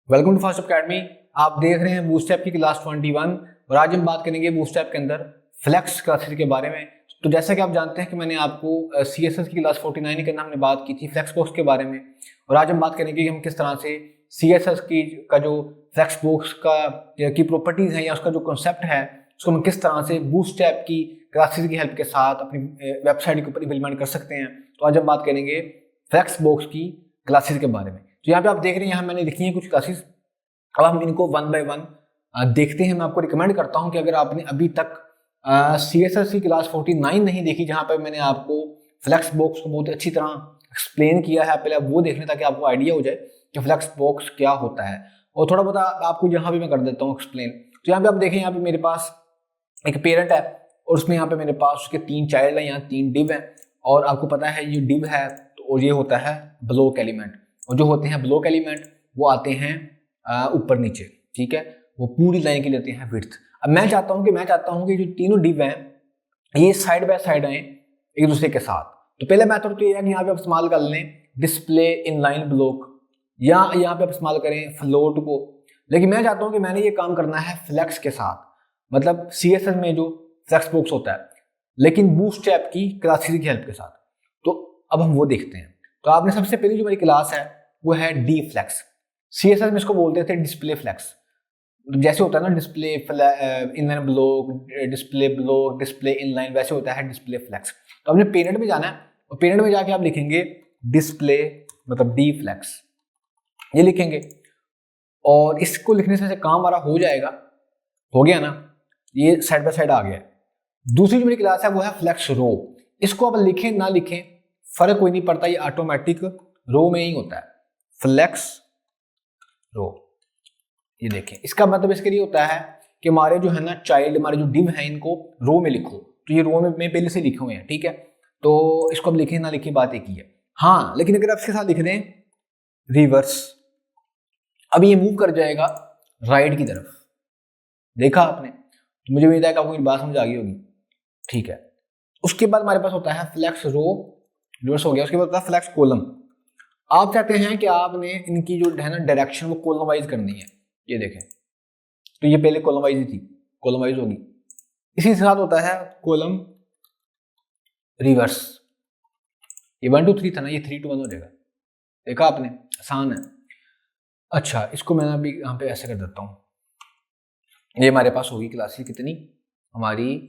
Welcome to fast academy. आप देख रहे हैं बूस्टैप की क्लास 21 और आज हम बात करेंगे बूस्टैप के अंदर फ्लेक्स क्लासेस के बारे में। तो जैसा कि आप जानते हैं कि मैंने आपको सीएसएस की क्लास 49 के अंदर हमने बात की थी फ्लेक्स बॉक्स के बारे में, और आज हम बात करेंगे कि हम किस तरह से सीएसएस का जो फ्लेक्स बॉक्स की प्रॉपर्टीज है या उसका जो कॉन्सेप्ट है उसको हम किस तरह से बूस्टैप की क्लासेस की हेल्प के साथ अपनी वेबसाइट के ऊपर इम्प्लीमेंट कर सकते हैं। तो आज हम बात करेंगे फ्लेक्स बॉक्स की क्लासेस के बारे में। तो यहाँ पे आप देख रहे हैं यहाँ मैंने लिखी है कुछ क्लासेस। अब हम इनको वन बाय वन देखते हैं। मैं आपको रिकमेंड करता हूं कि अगर आपने अभी तक सीएसएस की क्लास 49 नहीं देखी जहां पर मैंने आपको फ्लेक्स बॉक्स को बहुत अच्छी तरह एक्सप्लेन किया है, पहले आप वो देख लें ताकि आपको आइडिया हो जाए कि फ्लेक्स बॉक्स क्या होता है। और थोड़ा बहुत आपको यहाँ भी मैं कर देता हूँ एक्सप्लेन। तो यहाँ पे आप देखें, यहाँ पे मेरे पास एक पेरेंट है और उसमें यहाँ पे मेरे पास उसके 3 चाइल्ड हैं, यहाँ 3 डिव हैं। और आपको पता है ये डिव है तो ये होता है ब्लॉक एलिमेंट, और जो होते हैं ब्लॉक एलिमेंट वो आते हैं ऊपर नीचे, ठीक है, वो पूरी लाइन की लेते हैं विड्थ। अब मैं चाहता हूं कि जो तीनों डिव हैं ये साइड बाय साइड आए एक दूसरे के साथ। तो पहले मेथड तो ये है कि यहाँ पे आप इस्तेमाल कर लें डिस्प्ले इन लाइन ब्लॉक, या यहाँ पे आप इस्तेमाल करें फ्लोट को। लेकिन मैं चाहता हूं कि मैंने ये काम करना है फ्लेक्स के साथ, मतलब सीएसएस में जो फ्लेक्स बॉक्स होता है लेकिन बूस्टैप की क्लासेस की हेल्प के साथ। तो अब हम वो देखते हैं। तो आपने सबसे पहली जो मेरी क्लास है वो है डी फ्लेक्स। सीएसएस में इसको बोलते थे डिस्प्ले फ्लेक्स। जैसे होता है ना display inline block, display inline, वैसे होता है डिस्प्ले फ्लेक्स। तो आपने पेरेंट में जाना है और पेरेंट में जाके आप लिखेंगे डिस्प्ले मतलब डी फ्लेक्स, ये लिखेंगे और इसको लिखने से काम हमारा हो जाएगा। हो गया ना, ये साइड बाय साइड आ गया। दूसरी जो मेरी क्लास है वो है फ्लेक्स रो। इसको आप लिखें ना लिखें फर्क कोई नहीं पड़ता, ये ऑटोमेटिक रो में ही होता है फ्लेक्स रो। ये देखें, इसका मतलब इसके लिए होता है कि हमारे जो है ना चाइल्ड, हमारे जो डिव है इनको रो में लिखो। तो ये रो में पहले से लिखे हुए हैं, ठीक है। तो इसको अब लिखें ना लिखें बात एक ही है। हाँ, लेकिन अगर आप इसके साथ लिख दें रिवर्स, अब ये मूव कर जाएगा राइट की तरफ। देखा आपने? तो मुझे उम्मीद है कि आपको मेरी बात समझ आ गई होगी, ठीक है। उसके बाद हमारे पास होता है फ्लेक्स रो, रिवर्स हो गया। उसके बाद होता है फ्लेक्स कॉलम। आप चाहते हैं कि आपने इनकी जो है ना डायरेक्शन वो कॉलम वाइज करनी है। ये देखें, तो ये पहले कॉलम वाइज ही थी, कॉलम वाइज होगी। इसी के साथ होता है कॉलम रिवर्स। ये 1 2 3 था ना, ये 3 2 1 हो जाएगा। देखा आपने? आसान है। अच्छा, इसको मैं अभी यहाँ पे ऐसे कर देता हूँ। ये हमारे पास होगी क्लासेस कितनी, हमारी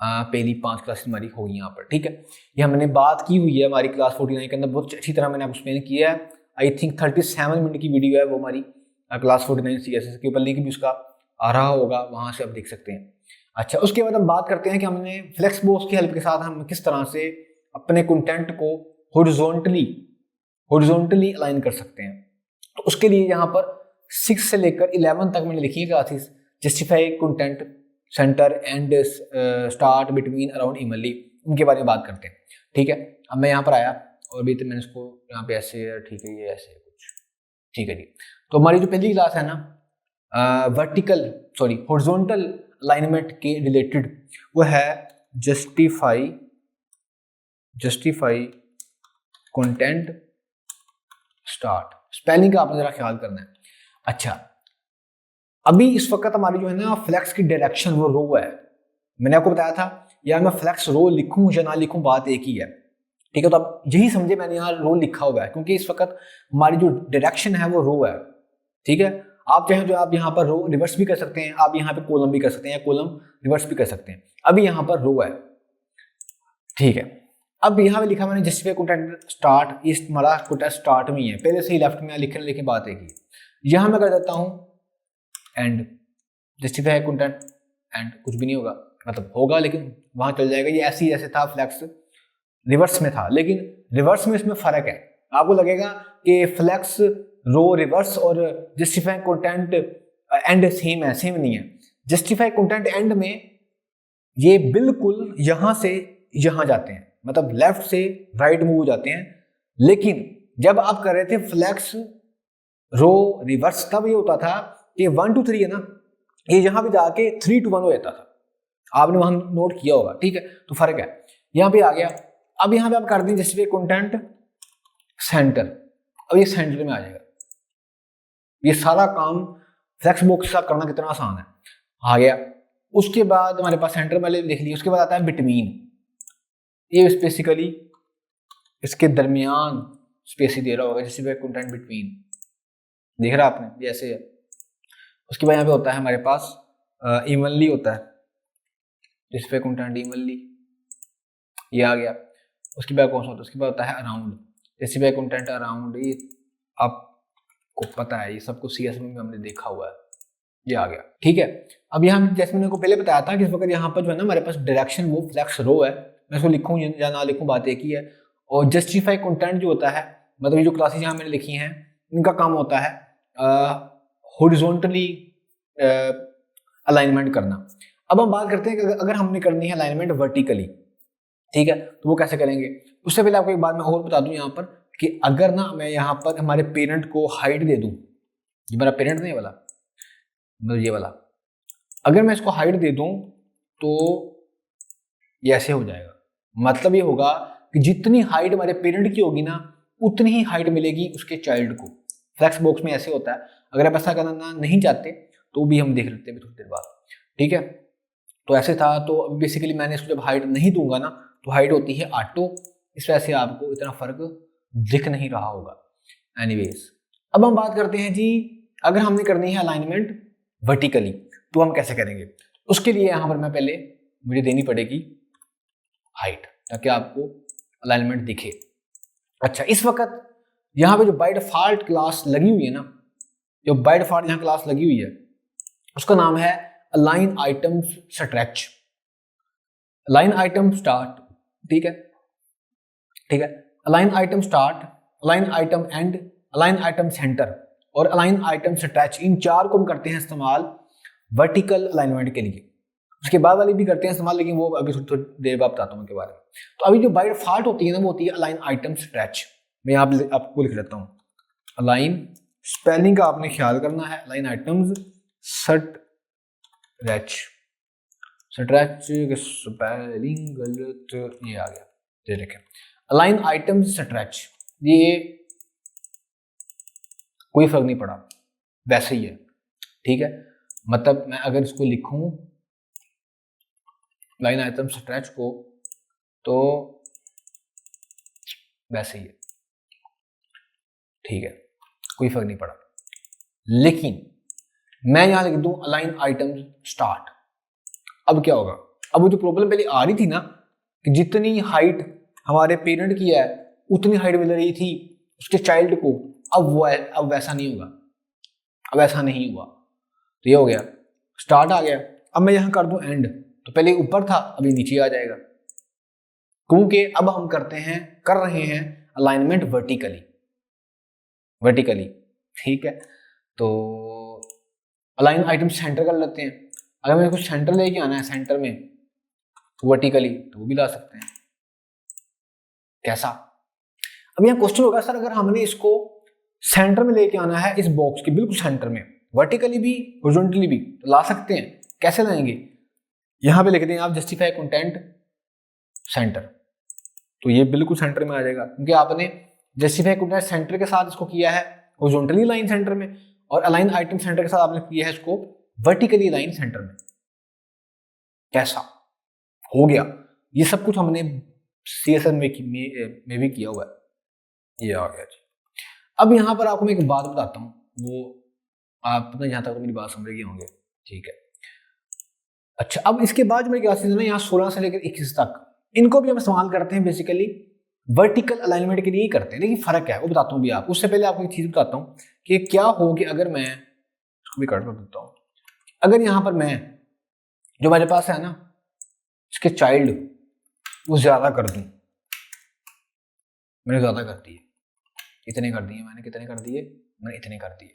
पहली 5 क्लासेस हमारी होगी यहाँ पर, ठीक है। ये हमने बात की हुई है हमारी क्लास 49 के अंदर, बहुत अच्छी तरह मैंने आपको एक्सप्लेन किया है। आई थिंक 37 मिनट की वीडियो है वो हमारी क्लास 49 सीएसएस के ऊपर, लिंक भी उसका आ रहा होगा, वहां से आप देख सकते हैं। अच्छा, उसके बाद हम बात करते हैं कि हमने फ्लेक्स बॉक्स की हेल्प के साथ हम किस तरह से अपने कंटेंट को हॉरिजॉन्टली अलाइन कर सकते हैं। तो उसके लिए यहाँ पर 6 से लेकर 11 तक मैंने लिखी है classes. Justify content, centre and start, between, around, इमली, उनके बारे में बात करते हैं, ठीक है। अब मैं यहाँ पर आया और अभी तो मैंने इसको यहाँ पे ऐसे, ठीक है, ये ऐसे कुछ, ठीक है जी। तो हमारी जो पहली क्लास है ना हॉरिजॉन्टल अलाइनमेंट के रिलेटेड, वो है जस्टिफाई कंटेंट स्टार्ट। स्पेलिंग का आपने जरा ख्याल करना है। अच्छा, अभी इस वक्त हमारी जो है ना फ्लेक्स की डायरेक्शन वो रो है। मैंने आपको बताया था यार मैं फ्लेक्स रो लिखूं या ना लिखूं बात एक ही है, ठीक है। तो आप यही समझे मैंने यहाँ रो लिखा हुआ है क्योंकि इस वक्त हमारी जो डायरेक्शन है वो रो है, ठीक है। आप चाहें जो आप यहाँ पर रो रिवर्स भी कर सकते हैं, आप यहाँ पे कॉलम भी कर सकते हैं, कॉलम रिवर्स भी कर सकते हैं। अभी यहाँ पर रो है, ठीक है। अब यहाँ पे लिखा मैंने जस्टिफाई कंटेंट स्टार्ट, इस हमारा कंटेंट स्टार्ट में ही है, पहले से ही लेफ्ट में लिखने लिखी बात एक ही। यहाँ मैं कर देता हूँ एंड, जस्टिफाई कंटेंट एंड, कुछ भी नहीं होगा, मतलब होगा लेकिन वहां चल जाएगा। ये ऐसे ही जैसे था फ्लेक्स रिवर्स में था, लेकिन रिवर्स में इसमें फर्क है। आपको लगेगा कि फ्लेक्स रो रिवर्स और जस्टिफाई कंटेंट एंड सेम है, सेम नहीं है। जस्टिफाई कंटेंट एंड में ये बिल्कुल यहां से यहां जाते हैं, मतलब लेफ्ट से राइट मूव हो जाते हैं। लेकिन जब आप कर रहे थे फ्लेक्स रो रिवर्स तब ये होता था कि 1 2 3 है ना, ये यहां पे जाके 3 2 1 हो जाता था। आपने वहां नोट किया होगा, ठीक है। तो फर्क है, यहां पे आ गया। अब यहां पे आप कर दें जस्टिफाई कंटेंट सेंटर, अब ये सेंटर में आ जाएगा, ये सारा काम फ्लेक्स बॉक्स के साथ करना कितना आसान है। आ गया। उसके बाद हमारे पास सेंटर वाले लिख लिया। उसके बाद आता है बिटवीन। ये बेसिकली इसके दरमियान स्पेस ही दे रहा होगा, जैसे कंटेंट बिटवीन देख रहा आपने, जैसे है। उसके बाद यहाँ पे होता है हमारे पास इवनली होता है, जिसपे कंटेंट इवनली, ये आ गया। उसके बाद कौन सा होता है, उसके बाद होता है अराउंड, जैसे पे कंटेंट अराउंड, ये आपको पता है, ये सब कुछ CSS में हमने देखा हुआ है, ये आ गया। ठीक है। अब यहाँ जैसे मैंने को पहले बताया था कि इस वक्त यहाँ पर जो है ना हमारे पास डायरेक्शन वो फ्लेक्स रो है, मैं इसको लिखूँ या ना लिखूँ बात एक ही है। और जस्टिफाई कंटेंट जो होता है, मतलब ये जो क्लासेस यहाँ मैंने लिखी हैं इनका काम होता है हॉरिजॉन्टली अलाइनमेंट करना। अब हम बात करते हैं कि अगर हमने करनी है अलाइनमेंट वर्टिकली, ठीक है, तो वो कैसे करेंगे। उससे पहले आपको एक बात मैं और बता दूं यहाँ पर कि अगर ना मैं यहाँ पर हमारे पेरेंट को हाइट दे दूं, ये मेरा पेरेंट नहीं वाला, ये वाला, अगर मैं इसको हाइट दे दूं तो ये ऐसे हो जाएगा। मतलब ये होगा कि जितनी हाइट हमारे पेरेंट की होगी ना उतनी ही हाइट मिलेगी उसके चाइल्ड को। फ्लेक्स बॉक्स में ऐसे होता है। अगर आप ऐसा करना नहीं चाहते तो भी हम देख लेते हैं थोड़ी देर बाद, ठीक है। तो ऐसे था, तो बेसिकली मैंने इसको जब हाइट नहीं दूंगा ना तो हाइट होती है ऑटो, इस वजह से आपको इतना फर्क दिख नहीं रहा होगा। एनीवेज, अब हम बात करते हैं जी, अगर हमने करनी है अलाइनमेंट वर्टिकली तो हम कैसे करेंगे। उसके लिए यहाँ पर मैं पहले मुझे देनी पड़ेगी हाइट, ताकि आपको अलाइनमेंट दिखे। अच्छा, इस वक्त यहाँ पे जो बाय डिफॉल्ट क्लास लगी हुई है ना, जो बाय डिफॉल्ट यहाँ क्लास लगी हुई है उसका नाम है align item stretch, align item start, ठीक है, ठीक है, align item start, align item and, align item centre और अलाइन आइटम स्ट्रेच। इन चार को हम करते हैं इस्तेमाल वर्टिकल अलाइनमेंट के लिए। उसके बाद वाली भी करते हैं इस्तेमाल, लेकिन वो अभी थोड़ी देर बाद बताता हूँ उनके बारे में। तो अभी जो बाय डिफॉल्ट होती है ना वो होती है अलाइन आइटम स्ट्रेच। मैं आपको लिख देता हूँ, अलाइन, स्पेलिंग का आपने ख्याल करना है, अलाइन आइटम्स स्ट्रेच, स्ट्रेच के स्पेलिंग गलत ये आ गया, ये देखें, अलाइन आइटम्स स्ट्रेच, ये कोई फर्क नहीं पड़ा, वैसे ही है, ठीक है। मतलब मैं अगर इसको लिखूं लाइन आइटम स्ट्रेच को तो वैसे ही है, ठीक है, कोई फर्क नहीं पड़ा। लेकिन मैं यहां लिख दूं अलाइन आइटम स्टार्ट। अब क्या होगा, अब वो जो प्रॉब्लम पहले आ रही थी ना कि जितनी हाइट हमारे पेरेंट की है उतनी हाइट मिल रही थी उसके चाइल्ड को, अब वैसा नहीं होगा, अब ऐसा नहीं हुआ। तो ये हो गया, स्टार्ट आ गया। अब मैं यहां कर दूं एंड, तो पहले ऊपर था अभी नीचे आ जाएगा, क्योंकि अब हम कर रहे हैं अलाइनमेंट वर्टिकली, वर्टिकली, ठीक है। तो अलाइन आइटम सेंटर कर लेते हैं। अगर मेरे को सेंटर लेके आना है सेंटर में वर्टिकली तो वो भी ला सकते हैं। कैसा, अब यहाँ क्वेश्चन होगा सर अगर हमने इसको सेंटर में लेके आना है, इस बॉक्स के बिल्कुल सेंटर में, वर्टिकली भी हॉरिजॉन्टली भी, तो ला सकते हैं। कैसे लाएंगे, यहां पे लिख दें आप जस्टिफाई कंटेंट सेंटर, तो ये बिल्कुल सेंटर में आ जाएगा, क्योंकि आपने जस्टिफाई कंटेंट सेंटर के साथ इसको किया है हॉरिजॉन्टली लाइन सेंटर में, और अलाइन आइटम सेंटर के साथ आपने किया है इसको वर्टिकली लाइन सेंटर में। कैसा हो गया, ये सब कुछ हमने CSS में भी किया हुआ है, ये आ गया जी। अब यहां पर आपको मैं एक बात बताता हूं, वो आप पता जहां तक मेरी बात समझ गए होंगे, ठीक है। अच्छा, अब इसके बाद जो मेरी क्लासेस है ना यहाँ 16 से लेकर 21 तक, इनको भी हम इस्तेमाल करते हैं बेसिकली वर्टिकल अलाइनमेंट के लिए ही करते हैं, लेकिन फर्क क्या है वो बताता हूँ भी आप। उससे पहले आपको एक चीज बताता हूँ कि क्या हो कि अगर मैं इसको भी कट कर देता हूँ, अगर यहाँ पर मैं जो मेरे पास है ना इसके चाइल्ड वो ज्यादा कर दूं, मैंने ज्यादा कर दिए, इतने कर दिए मैंने, कितने कर दिए मैंने, इतने कर दिए।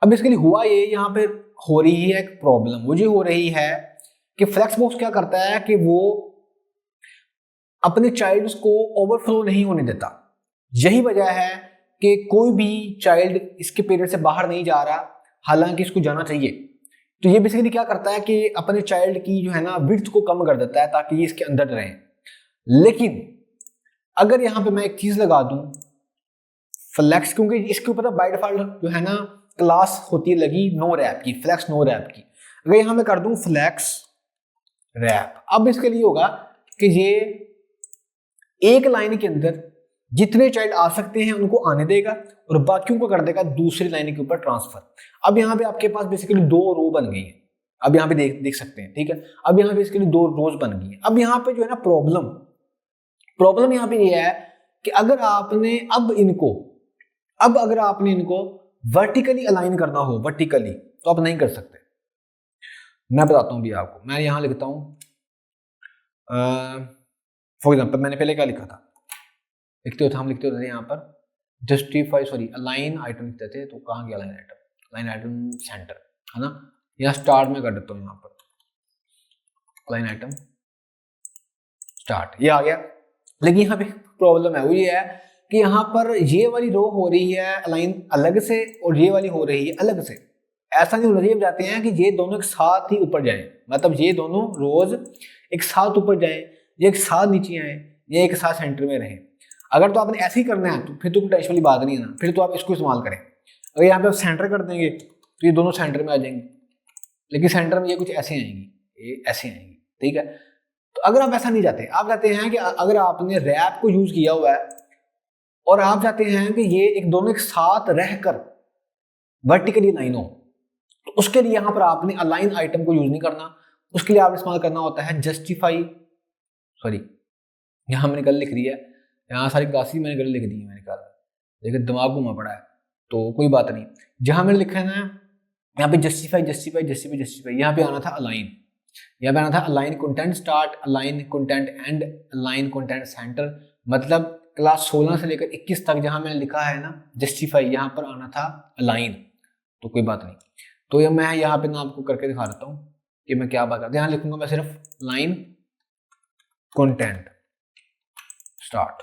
अब इसके लिए हुआ ये, यहाँ पे हो रही है एक प्रॉब्लम, मुझे हो रही है कि फ्लेक्स बॉक्स क्या करता है कि वो अपने चाइल्ड्स को ओवरफ्लो नहीं होने देता। यही वजह है कि कोई भी चाइल्ड इसके पेरेंट से बाहर नहीं जा रहा, हालांकि इसको जाना चाहिए। तो ये बेसिकली क्या करता है कि अपने चाइल्ड की जो है ना विड्थ को कम कर देता है ताकि ये इसके अंदर रहे। लेकिन अगर यहां पे मैं एक चीज लगा दूं फ्लेक्स, क्योंकि इसके ऊपर बाय डिफॉल्ट जो है ना क्लास होती है लगी नो रैप की, फ्लेक्स नो रैप की। अगर यहाँ मैं कर दूं फ्लेक्स रैप, अब इसके लिए होगा कि ये एक लाइन के अंदर जितने चाइल्ड आ सकते हैं उनको आने देगा और बाकियों को कर देगा दूसरी लाइन के ऊपर ट्रांसफर। अब यहाँ पे आपके पास बेसिकली दो रो बन गई है, अब यहाँ पे देख सकते हैं, ठीक है। अब यहाँ पे बेसिकली दो रोज बन गई है। अब यहाँ पे जो है ना प्रॉब्लम यहाँ पे ये है कि अगर आपने इनको वर्टिकली अलाइन करना हो, वर्टिकली, तो आप नहीं कर सकते। मैं बताता हूँ भी आपको, मैं यहाँ लिखता हूँ फॉर एग्जाम्पल, मैंने पहले क्या लिखा था, हम लिखते होते थे यहाँ पर अलाइन आइटम लिखते थे, तो कहाँ गया अलाइन आइटम सेंटर, है ना। यहाँ स्टार्ट में कर देता हूँ, यहाँ पर अलाइन आइटम स्टार्ट, ये आ गया। लेकिन यहाँ पे प्रॉब्लम है, वो ये है कि यहाँ पर ये वाली रो हो रही है अलाइन अलग से और ये वाली हो रही है अलग से। ऐसा नहीं होना चाहिए, जाते हैं कि ये दोनों एक साथ ही ऊपर जाएं, मतलब ये दोनों रोज एक साथ ऊपर जाएं, ये एक साथ नीचे आए, ये एक साथ सेंटर में रहे। अगर तो आपने ऐसे ही करना है तो फिर तो कोई टेंशन वाली बात नहीं है ना, फिर तो आप इसको इस्तेमाल करें। अगर यहाँ पे आप सेंटर कर देंगे तो ये दोनों सेंटर में आ जाएंगे, लेकिन सेंटर में ये कुछ ऐसे आएंगी, ये ऐसे आएंगी, ठीक है। तो अगर आप ऐसा नहीं चाहते, आप चाहते हैं कि अगर आपने रैप को यूज किया हुआ है और आप चाहते हैं कि ये एक दोनों एक साथ रहकर वर्टिकली लाइन हो, तो उसके लिए यहाँ पर आपने अलाइन आइटम को यूज नहीं करना। उसके लिए आपने इस्तेमाल करना होता है यहाँ मैंने गलत लिख दी है, यहाँ सारी क्लासेस मैंने गलत लिख दी है मैंने कहा, लेकिन दिमाग घुमा पड़ा है, तो कोई बात नहीं। जहां मैंने लिखा है ना यहाँ पे जस्टिफाई, यहाँ पे आना था अलाइन, यहाँ पे आना था align content start, align content and, align content centre. मतलब क्लास 16 से लेकर 21 तक जहां मैंने लिखा है ना जस्टिफाई, यहाँ पर आना था अलाइन, तो कोई बात नहीं। तो ये मैं यहाँ पे ना आपको करके दिखा देता हूँ कि मैं क्या बात करता हूँ। यहाँ लिखूंगा मैं सिर्फ लाइन कंटेंट स्टार्ट,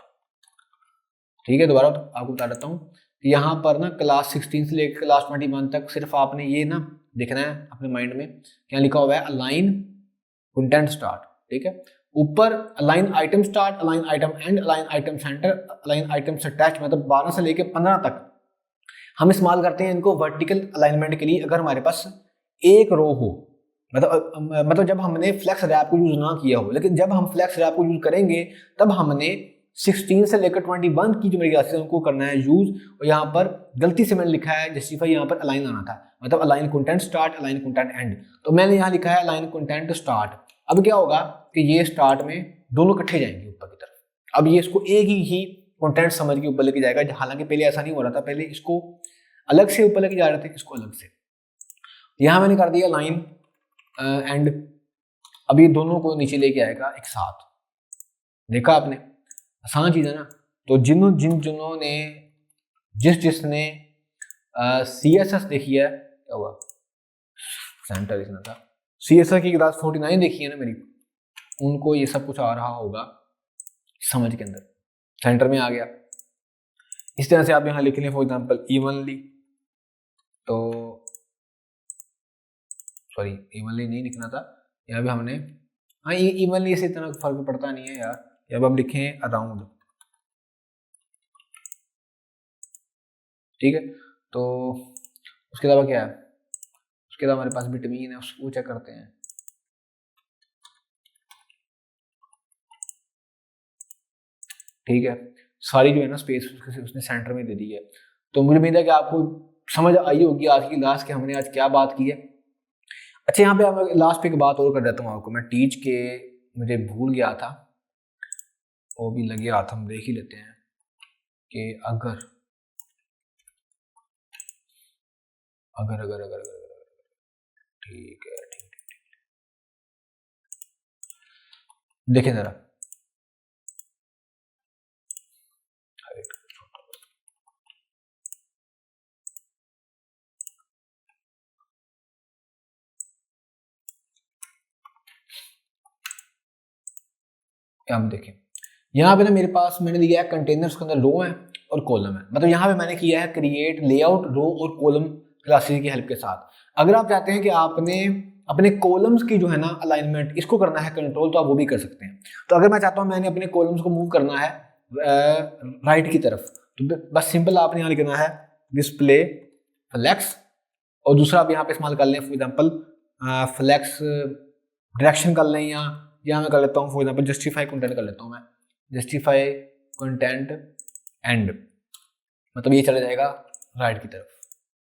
ठीक है। दोबारा आपको बता देता हूँ कि यहाँ पर ना क्लास 16 से लेकर क्लास 21 तक सिर्फ आपने ये ना देखना है अपने माइंड में, क्या लिखा हुआ है अलाइन कंटेंट स्टार्ट, ठीक है। ऊपर align item start, align item and, align item centre, align item से अटैच, मतलब 12 से लेकर 15 तक हम इस्तेमाल करते हैं इनको वर्टिकल अलाइनमेंट के लिए। अगर हमारे पास एक रो हो, मतलब जब हमने फ्लेक्स रैप को यूज ना किया हो, लेकिन जब हम फ्लेक्स रैप को यूज करेंगे तब हमने 16 से लेकर 21 की जो मेरी क्लासेस उनको करना है यूज। और यहाँ पर गलती से मैंने लिखा है जस्टिफाई, यहाँ पर अलाइन आना था, मतलब align content start, align content and, तो मैंने यहाँ लिखा है अलाइन कंटेंट स्टार्ट। अब क्या होगा कि ये स्टार्ट में दोनों इकट्ठे जाएंगे ऊपर की तरफ। अब ये इसको एक ही कंटेंट समझ के ऊपर लेके जाएगा, हालांकि पहले ऐसा नहीं हो रहा था, पहले इसको अलग से ऊपर लेके जा रहे थे, इसको अलग से। यहाँ मैंने कर दिया लाइन एंड, अब ये दोनों को नीचे लेके आएगा एक साथ। देखा आपने, आसान चीज है ना। तो जिसने CSS देखी है, क्या हुआ सेंटर इसमें था, CSS की क्लास 49 देखी है ना मेरी, उनको ये सब कुछ आ रहा होगा समझ के अंदर, सेंटर में आ गया। इस तरह से आप यहाँ लिख लें फॉर एग्जाम्पल इवनली, तो सॉरी इवनली नहीं लिखना था, यहाँ भी हमने, हाँ ये इवनली से इतना फर्क पड़ता नहीं है यार। अब हम लिखें अराउंड, ठीक है। तो उसके अलावा क्या है, उसके अलावा हमारे पास बिटवीन है, उसको चेक करते हैं। ठीक है, सारी जो है ना स्पेस उसने सेंटर में दे दी है। तो मुझे उम्मीद है कि आपको समझ आई होगी आज की क्लास के हमने आज क्या बात की है। अच्छा, यहाँ पे लास्ट पे एक बात और कर देता हूँ आपको, मैं टीच के मुझे भूल गया था, वो भी लगे हाथ हम देख ही लेते हैं कि अगर अगर अगर अगर अगर ठीक है, देखें जरा, आप देखें यहाँ पे ना मेरे पास मैंने दिया है कंटेनर्स के अंदर रो है और कॉलम है, मतलब यहाँ पे मैंने किया है क्रिएट लेआउट रो और कॉलम क्लासेस की हेल्प के साथ। अगर आप चाहते हैं कि आपने अपने कॉलम्स की जो है ना अलाइनमेंट इसको करना है कंट्रोल, तो आप वो भी कर सकते हैं। तो अगर मैं चाहता हूँ मैंने अपने कॉलम्स को मूव करना है राइट की तरफ, तो बस सिंपल आपने यहाँ लिखना है डिस्प्ले फ्लेक्स और दूसरा आप यहाँ पे इस्तेमाल कर लें, फॉर एग्जांपल फ्लेक्स डायरेक्शन कर लें, या यहाँ मैं कर लेता हूँ फॉर एग्जांपल जस्टिफाई कंटेंट कर लेता हूँ मैं, जस्टिफाई कंटेंट एंड, मतलब ये चला जाएगा राइट की तरफ,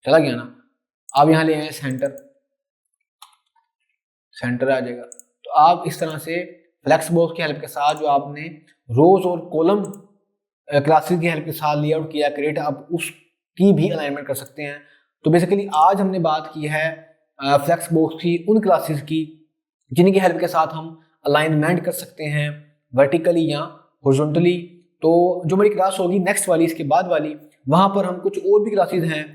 चला गया ना। आप यहाँ ले आए सेंटर, सेंटर आ जाएगा। तो आप इस तरह से फ्लेक्स बॉक्स की हेल्प के साथ जो आपने रोज और कॉलम क्लासेस की हेल्प के साथ लेआउट किया क्रिएट, आप उसकी भी अलाइनमेंट कर सकते हैं। तो बेसिकली आज हमने बात की है फ्लेक्स बॉक्स की उन क्लासेस की जिनकी हेल्प के साथ हम अलाइनमेंट कर सकते हैं वर्टिकली या हॉरिजॉन्टली। तो जो मेरी क्लास होगी नेक्स्ट वाली, इसके बाद वाली, वहाँ पर हम कुछ और भी क्लासेस हैं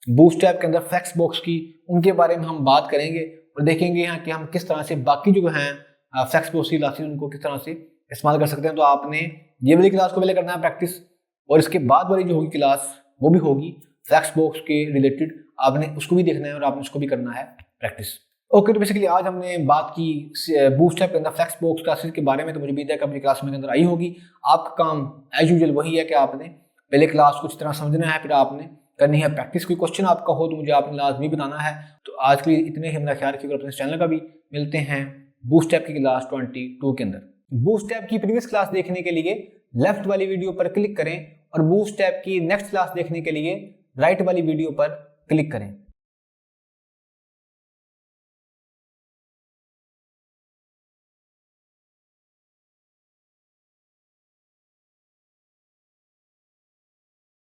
बूटस्ट्रैप के अंदर फ्लेक्स बॉक्स की, उनके बारे में हम बात करेंगे और देखेंगे यहाँ कि हम किस तरह से बाकी जो हैं फ्लेक्स बॉक्स की क्लासेस उनको किस तरह से इस्तेमाल कर सकते हैं। तो आपने ये वाली क्लास को पहले करना है प्रैक्टिस, और इसके बाद वाली जो होगी क्लास वो भी होगी फ्लेक्स बॉक्स के रिलेटेड, आपने उसको भी देखना है और आपने उसको भी करना है प्रैक्टिस। ओके, तो बेसिकली आज हमने बात की बूटस्ट्रैप के अंदर फ्लेक्स बॉक्स क्लासेस के बारे में। तो मुझे उम्मीद है कि अपनी क्लास में के अंदर आई होगी। आपका काम एज यूजुअल वही है कि आपने पहले क्लास कुछ तरह समझना है, फिर आपने करनी है प्रैक्टिस। कोई क्वेश्चन आपका हो तो मुझे आपने लाजमी बताना है। तो आज के लिए इतने ही, मेरा ख्याल रखिएगा अपने चैनल का भी। मिलते हैं बूटस्ट्रैप की क्लास 22 के अंदर। बूटस्ट्रैप की प्रीवियस क्लास देखने के लिए लेफ्ट वाली वीडियो पर क्लिक करें और बूटस्ट्रैप की नेक्स्ट क्लास देखने के लिए राइट वाली वीडियो पर क्लिक करें।